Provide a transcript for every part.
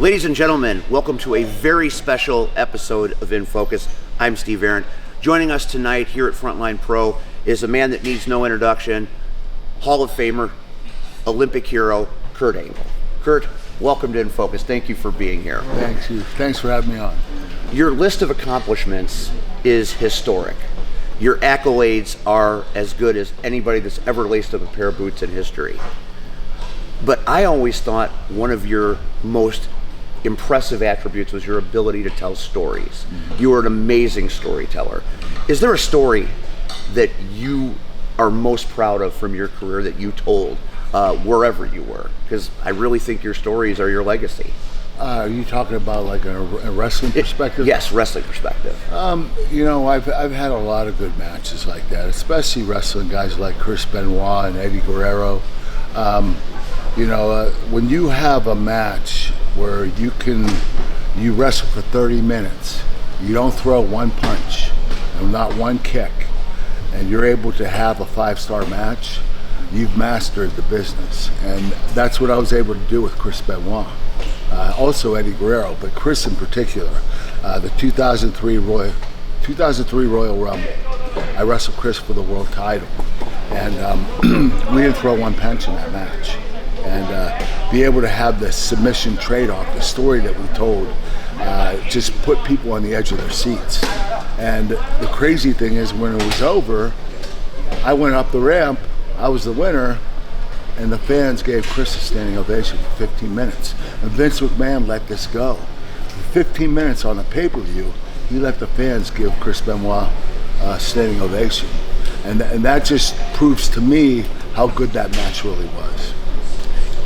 Ladies and gentlemen, welcome to a very special episode of In Focus. I'm Steve Ahrendt. Joining us tonight here at Frontline Pro is a man that needs no introduction, Hall of Famer, Olympic hero, Kurt Angle. Kurt, welcome to In Focus. Thank you for being here. Thanks, you. Thanks for having me on. Your list of accomplishments is historic. Your accolades are as good as anybody that's ever laced up a pair of boots in history. But I always thought one of your most impressive attributes was your ability to tell stories. You are an amazing storyteller. Is there a story that you are most proud of from your career that you told wherever you were? Because I really think your stories are your legacy. Are you talking about like a wrestling perspective? Yes, wrestling perspective. I've had a lot of good matches like that, especially wrestling guys like Chris Benoit and Eddie Guerrero. When you have a match where you wrestle for 30 minutes, you don't throw one punch and not one kick, and you're able to have a 5-star match, you've mastered the business. And that's what I was able to do with Chris Benoit. Also Eddie Guerrero, but Chris in particular. The 2003 Royal Rumble, I wrestled Chris for the world title, and we didn't throw one punch in that match. And be able to have the submission trade-off, the story that we told, just put people on the edge of their seats. And the crazy thing is, when it was over, I went up the ramp, I was the winner, and the fans gave Chris a standing ovation for 15 minutes. And Vince McMahon let this go. For 15 minutes on a pay-per-view, he let the fans give Chris Benoit a standing ovation. And that just proves to me how good that match really was.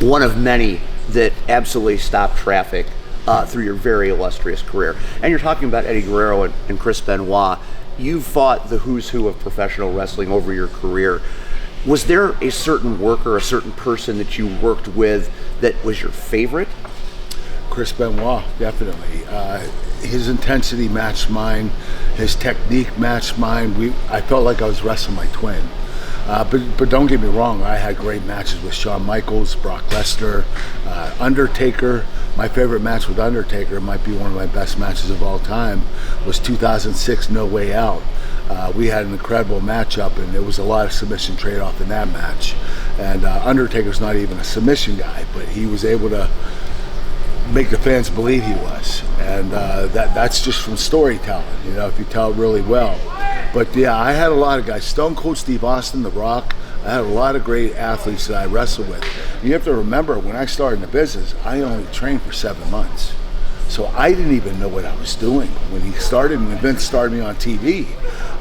One of many that absolutely stopped traffic through your very illustrious career. And you're talking about Eddie Guerrero and Chris Benoit. You fought the who's who of professional wrestling over your career. Was there a certain worker, a certain person that you worked with that was your favorite? Chris Benoit, definitely. His intensity matched mine. His technique matched mine. I felt like I was wrestling my twin. But don't get me wrong, I had great matches with Shawn Michaels, Brock Lesnar, Undertaker. My favorite match with Undertaker, might be one of my best matches of all time, was 2006 No Way Out. We had an incredible matchup, and there was a lot of submission trade-off in that match. And Undertaker's not even a submission guy, but he was able to make the fans believe he was. And that's just from storytelling, if you tell it really well. But yeah, I had a lot of guys. Stone Cold Steve Austin, The Rock. I had a lot of great athletes that I wrestled with. You have to remember, when I started in the business, I only trained for 7 months. So I didn't even know what I was doing when Vince started me on TV.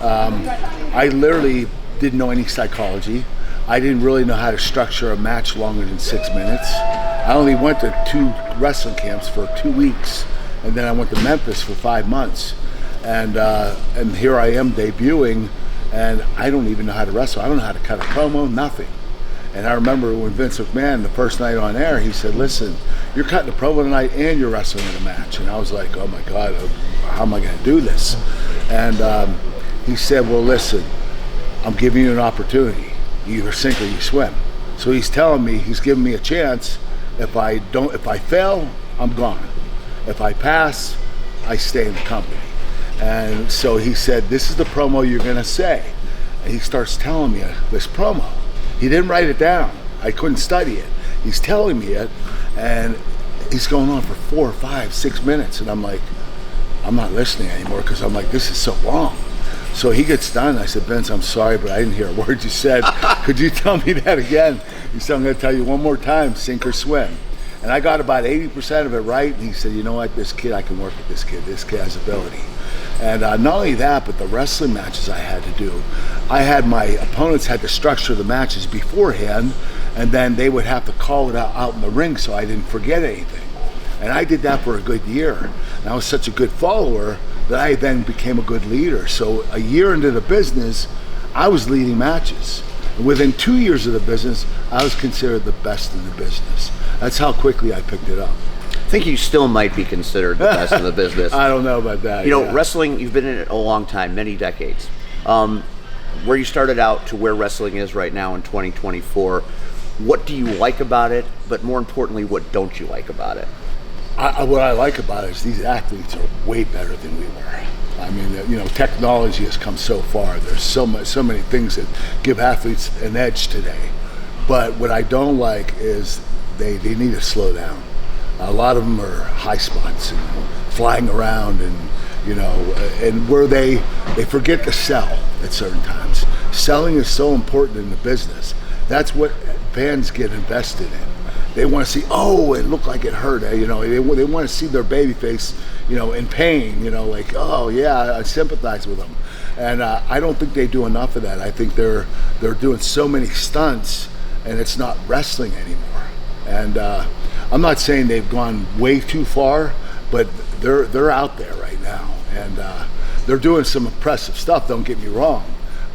I literally didn't know any psychology. I didn't really know how to structure a match longer than 6 minutes. I only went to 2 wrestling camps for 2 weeks, and then I went to Memphis for 5 months. And here I am debuting, and I don't even know how to wrestle. I don't know how to cut a promo, nothing. And I remember when Vince McMahon, the first night on air, he said, "Listen, you're cutting a promo tonight and you're wrestling in a match." And I was like, "Oh my God, how am I going to do this?" And he said, "Well, listen, I'm giving you an opportunity. You either sink or you swim." So he's telling me, he's giving me a chance. If I fail, I'm gone. If I pass, I stay in the company. And so he said, "This is the promo you're going to say." And he starts telling me this promo. He didn't write it down. I couldn't study it. He's telling me it, and he's going on for 4, 5, 6 minutes. And I'm like, I'm not listening anymore, because I'm like, this is so long. So he gets done. I said, "Vince, I'm sorry, but I didn't hear a word you said. Could you tell me that again?" He said, "I'm going to tell you one more time, sink or swim." And I got about 80% of it right. And he said, "You know what, this kid, I can work with this kid. This kid has ability." And not only that, but the wrestling matches I had to do. My opponents had to structure the matches beforehand, and then they would have to call it out in the ring so I didn't forget anything. And I did that for a good year. And I was such a good follower that I then became a good leader. So a year into the business, I was leading matches. And within 2 years of the business, I was considered the best in the business. That's how quickly I picked it up. I think you still might be considered the best in the business. I don't know about that. Wrestling, you've been in it a long time, many decades. Where you started out to where wrestling is right now in 2024, what do you like about it? But more importantly, what don't you like about it? What I like about it is these athletes are way better than we were. I mean, technology has come so far. There's so many things that give athletes an edge today. But what I don't like is they need to slow down. A lot of them are high spots and flying around, and and where they forget to sell at certain times. Selling is so important in the business. That's what fans get invested in. They want to see, oh, it looked like it hurt. They want to see their baby face, in pain. Like, oh yeah, I sympathize with them. And I don't think they do enough of that. I think they're doing so many stunts, and it's not wrestling anymore. And I'm not saying they've gone way too far, but they're out there right now, and they're doing some impressive stuff. Don't get me wrong,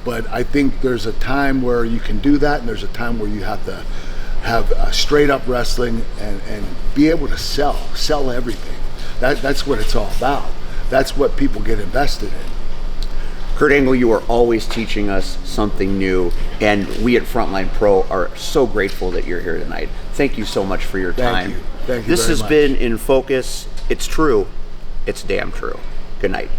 but I think there's a time where you can do that, and there's a time where you have to have straight up wrestling and be able to sell everything. That's what it's all about. That's what people get invested in. Kurt Angle, you are always teaching us something new, and we at Frontline Pro are so grateful that you're here tonight. Thank you so much for your time. Thank you This very has much. been In Focus. It's true. It's damn true. Good night.